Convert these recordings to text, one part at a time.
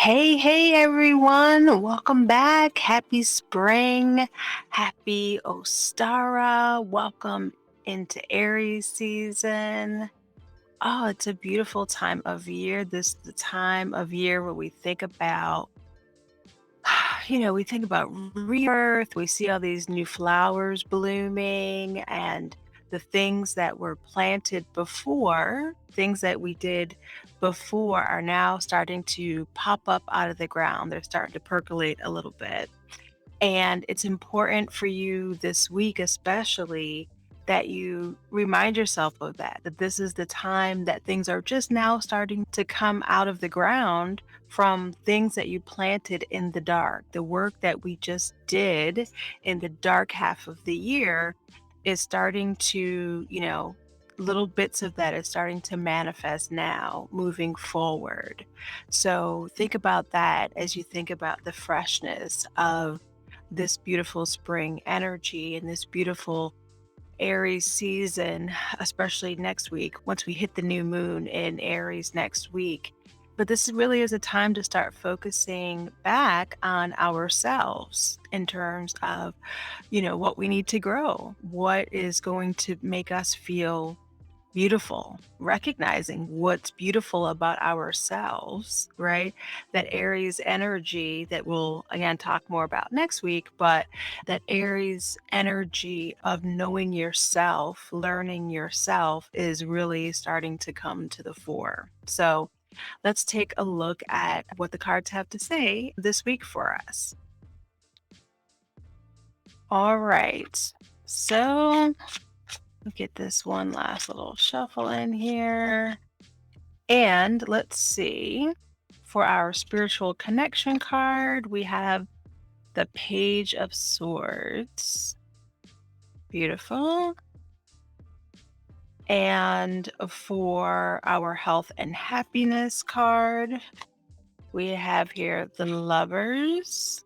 Hey everyone, welcome back. Happy spring, happy Ostara. Welcome into Aries season. Oh, it's a beautiful time of year. This is the time of year where we think about, we think about rebirth. We see all these new flowers blooming and the things that were planted before, things that we did before are now starting to pop up out of the ground. They're starting to percolate a little bit. And it's important for you this week, especially, that you remind yourself of that this is the time that things are just now starting to come out of the ground from things that you planted in the dark. The work that we just did in the dark half of the year is starting to, little bits of that is starting to manifest now moving forward. So think about that as you think about the freshness of this beautiful spring energy and this beautiful Aries season, especially next week, once we hit the new moon in Aries next week. But this really is a time to start focusing back on ourselves in terms of, what we need to grow, what is going to make us feel beautiful, recognizing what's beautiful about ourselves, right? That Aries energy that we'll again talk more about next week, but that Aries energy of knowing yourself, learning yourself is really starting to come to the fore. So let's take a look at what the cards have to say this week for us. All right. So get this one last little shuffle in here. And let's see, for our spiritual connection card, we have the Page of Swords. Beautiful. And for our health and happiness card, we have here the Lovers.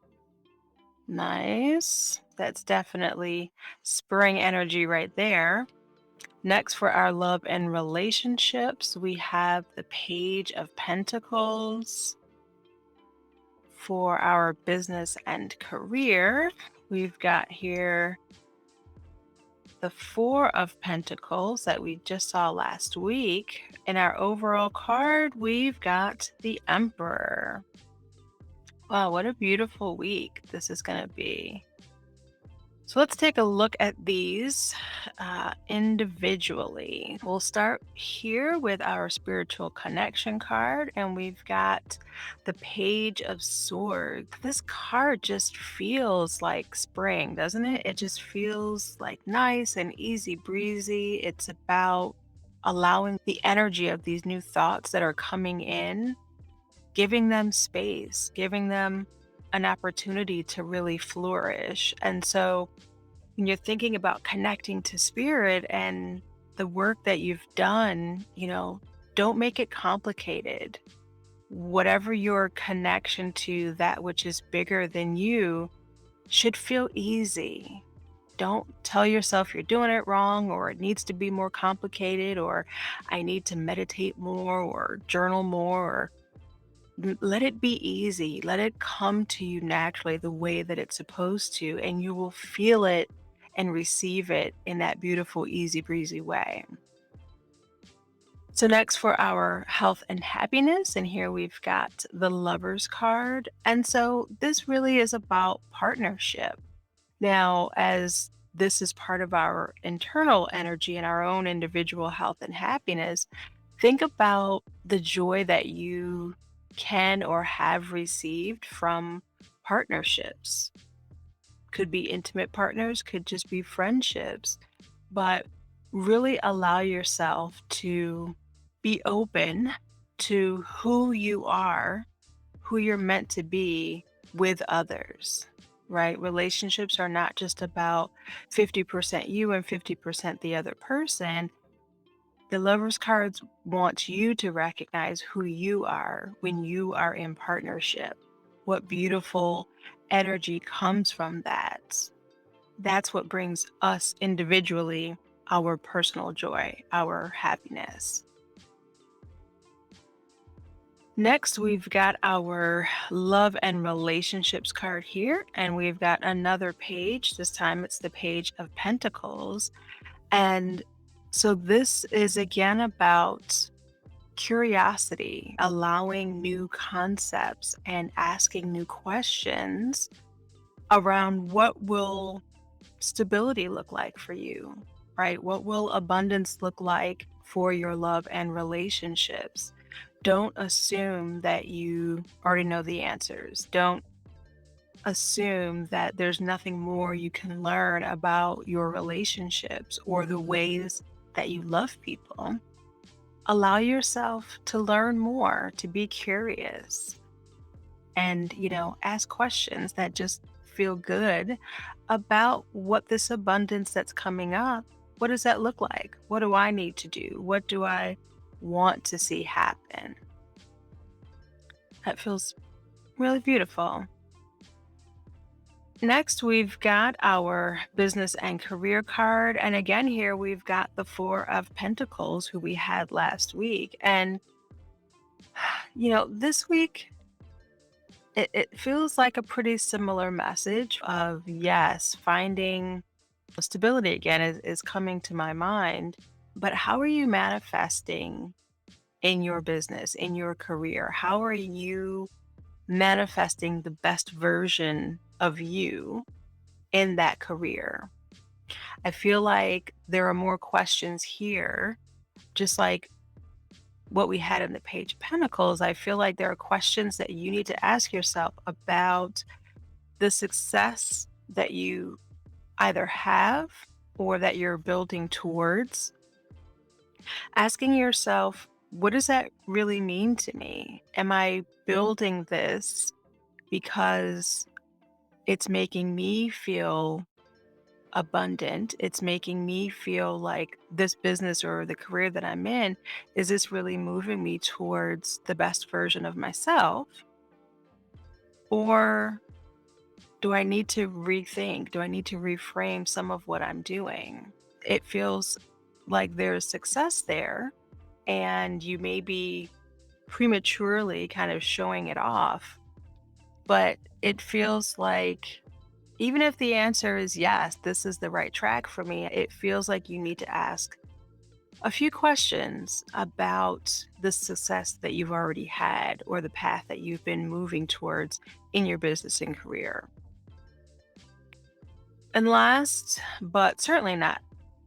Nice. That's definitely spring energy right there. Next, for our love and relationships, we have the Page of Pentacles. For our business and career, we've got here the Four of Pentacles that we just saw last week. In our overall card, we've got the Emperor. Wow, what a beautiful week this is going to be. So let's take a look at these individually. We'll start here with our spiritual connection card, and we've got the Page of Swords. This card just feels like spring, doesn't it? It just feels like nice and easy breezy. It's about allowing the energy of these new thoughts that are coming in, giving them space, giving them an opportunity to really flourish. And so when you're thinking about connecting to spirit and the work that you've done, don't make it complicated. Whatever your connection to that which is bigger than you should feel easy. Don't tell yourself you're doing it wrong or it needs to be more complicated or I need to meditate more or journal more or let it be easy. Let it come to you naturally the way that it's supposed to, and you will feel it and receive it in that beautiful, easy breezy way. So next for our health and happiness, and here we've got the Lovers card. And so this really is about partnership. Now, as this is part of our internal energy and our own individual health and happiness, think about the joy that you can or have received from partnerships. Could be intimate partners, could just be friendships, but really allow yourself to be open to who you are, who you're meant to be with others, right? Relationships are not just about 50% you and 50% the other person. The Lovers cards want you to recognize who you are when you are in partnership. What beautiful energy comes from that. That's what brings us individually our personal joy, our happiness. Next, we've got our love and relationships card here, and we've got another page. This time it's the Page of Pentacles. And so this is again about curiosity, allowing new concepts and asking new questions around what will stability look like for you, right? What will abundance look like for your love and relationships? Don't assume that you already know the answers. Don't assume that there's nothing more you can learn about your relationships or the ways that you love people. Allow yourself to learn more, to be curious, and, ask questions that just feel good about what this abundance that's coming up. What does that look like? What do I need to do? What do I want to see happen? That feels really beautiful. Next, we've got our business and career card. And again, here we've got the Four of Pentacles, who we had last week. And, this week, it feels like a pretty similar message of, yes, finding stability again is coming to my mind. But how are you manifesting in your business, in your career? How are you manifesting the best version of you in that career? I feel like there are more questions here, just like what we had in the Page of Pentacles. I feel like there are questions that you need to ask yourself about the success that you either have or that you're building towards. Asking yourself, what does that really mean to me? Am I building this because it's making me feel abundant? It's making me feel like this business or the career that I'm in, is this really moving me towards the best version of myself? Or do I need to rethink? Do I need to reframe some of what I'm doing? It feels like there's success there, and you may be prematurely kind of showing it off, but it feels like even if the answer is yes, this is the right track for me, it feels like you need to ask a few questions about the success that you've already had or the path that you've been moving towards in your business and career. And last, but certainly not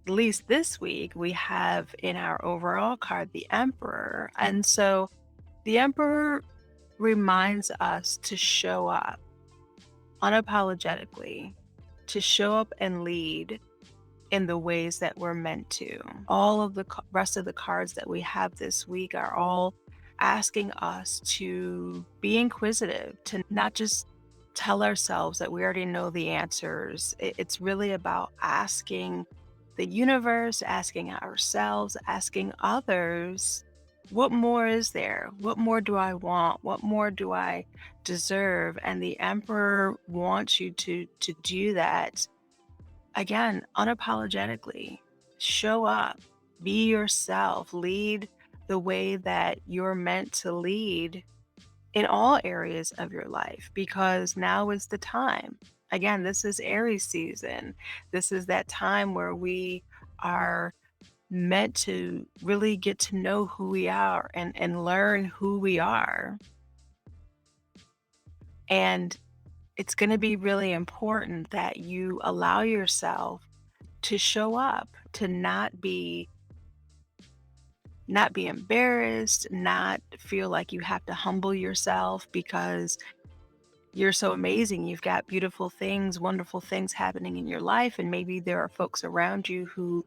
least this week, we have in our overall card the Emperor. And so the Emperor reminds us to show up unapologetically, to show up and lead in the ways that we're meant to. All of the rest of the cards that we have this week are all asking us to be inquisitive, to not just tell ourselves that we already know the answers. It's really about asking the universe, asking ourselves, asking others, what more is there? What more do I want? What more do I deserve? And the Emperor wants you to do that. Again, unapologetically, show up, be yourself, lead the way that you're meant to lead in all areas of your life, because now is the time. Again, this is Aries season. This is that time where we are meant to really get to know who we are and learn who we are. And it's going to be really important that you allow yourself to show up, to not be embarrassed, not feel like you have to humble yourself because you're so amazing. You've got beautiful things, wonderful things happening in your life. And maybe there are folks around you who,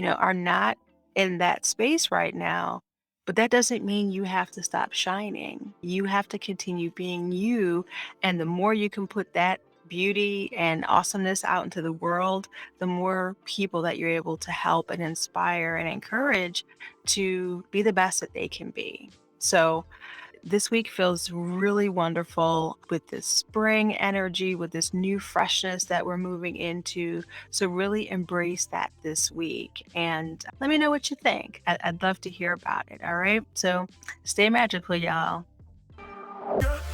are not in that space right now. But that doesn't mean you have to stop shining. You have to continue being you. And the more you can put that beauty and awesomeness out into the world, the more people that you're able to help and inspire and encourage to be the best that they can be. So, this week feels really wonderful with this spring energy, with this new freshness that we're moving into. So, really embrace that this week and let me know what you think. I'd love to hear about it. All right. So, stay magical, y'all. Yeah.